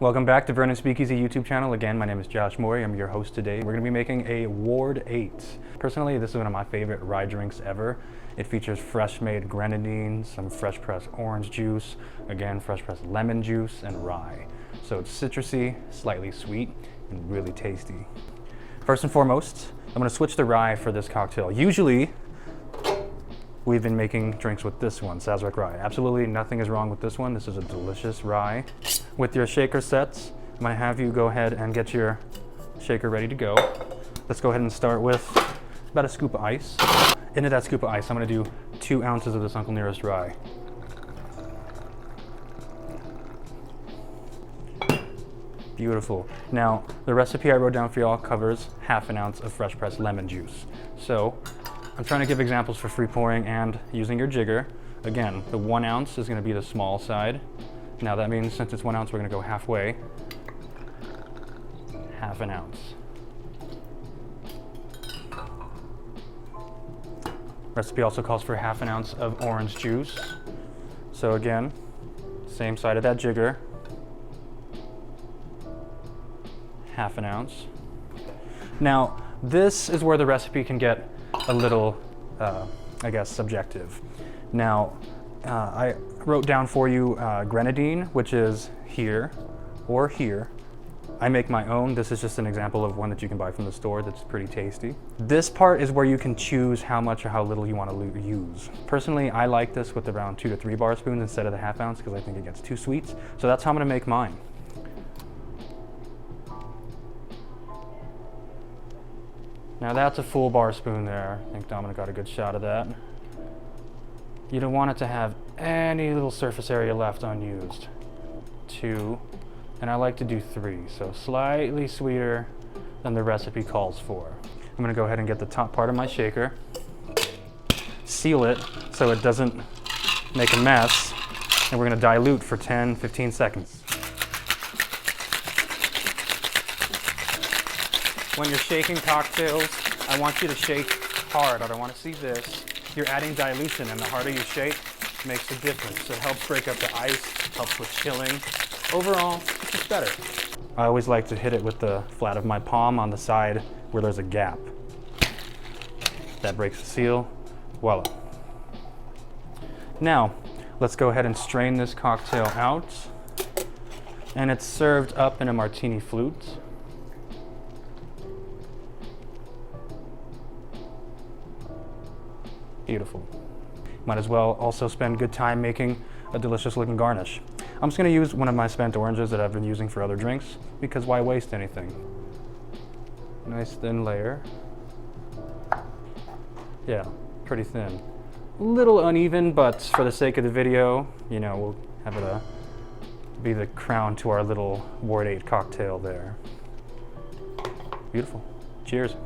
Welcome back to Vernon Speakeasy YouTube channel. Again, my name is Josh Morey. I'm your host today. We're going to be making a Ward 8. Personally, this is one of my favorite rye drinks ever. It features fresh made grenadine, some fresh pressed orange juice, again fresh pressed lemon juice, and rye. So it's citrusy, slightly sweet, and really tasty. First and foremost, I'm going to switch to rye for this cocktail. Usually, we've been making drinks with this one, Sazerac rye. Absolutely nothing is wrong with this one. This is a delicious rye. With your shaker sets, I'm going to have you go ahead and get your shaker ready to go. Let's go ahead and start with about a scoop of ice. Into that scoop of ice, I'm going to do 2 ounces of this Uncle Nearest rye. Beautiful. Now, the recipe I wrote down for y'all covers ½ an ounce of fresh pressed lemon juice. So, I'm trying to give examples for free pouring and using your jigger. Again, the 1 ounce is going to be the small side. Now that means since it's 1 ounce, we're going to go halfway. ½ an ounce. Recipe also calls for ½ an ounce of orange juice. So again, same side of that jigger. ½ an ounce. Now, this is where the recipe can get a little, I guess, subjective. Now, I wrote down for you grenadine, which is here or here. I make my own. This is just an example of one that you can buy from the store that's pretty tasty. This part is where you can choose how much or how little you want to use. Personally, I like this with around 2 to 3 bar spoons instead of the ½ ounce because I think it gets too sweet. So that's how I'm going to make mine. Now that's a full bar spoon there. I think Dominic got a good shot of that. You don't want it to have any little surface area left unused. 2, and I like to do 3, so slightly sweeter than the recipe calls for. I'm gonna go ahead and get the top part of my shaker, seal it so it doesn't make a mess, and we're gonna dilute for 10-15 seconds. When you're shaking cocktails, I want you to shake hard. I don't want to see this. You're adding dilution, and the harder you shake makes a difference. It helps break up the ice, helps with chilling. Overall, it's just better. I always like to hit it with the flat of my palm on the side where there's a gap. That breaks the seal. Voila. Now, let's go ahead and strain this cocktail out. And it's served up in a martini flute. Beautiful. Might as well also spend good time making a delicious looking garnish. I'm just going to use one of my spent oranges that I've been using for other drinks, because why waste anything? Nice thin layer. Yeah, pretty thin. A little uneven, but for the sake of the video, you know, we'll have it be the crown to our little Ward 8 cocktail there. Beautiful. Cheers.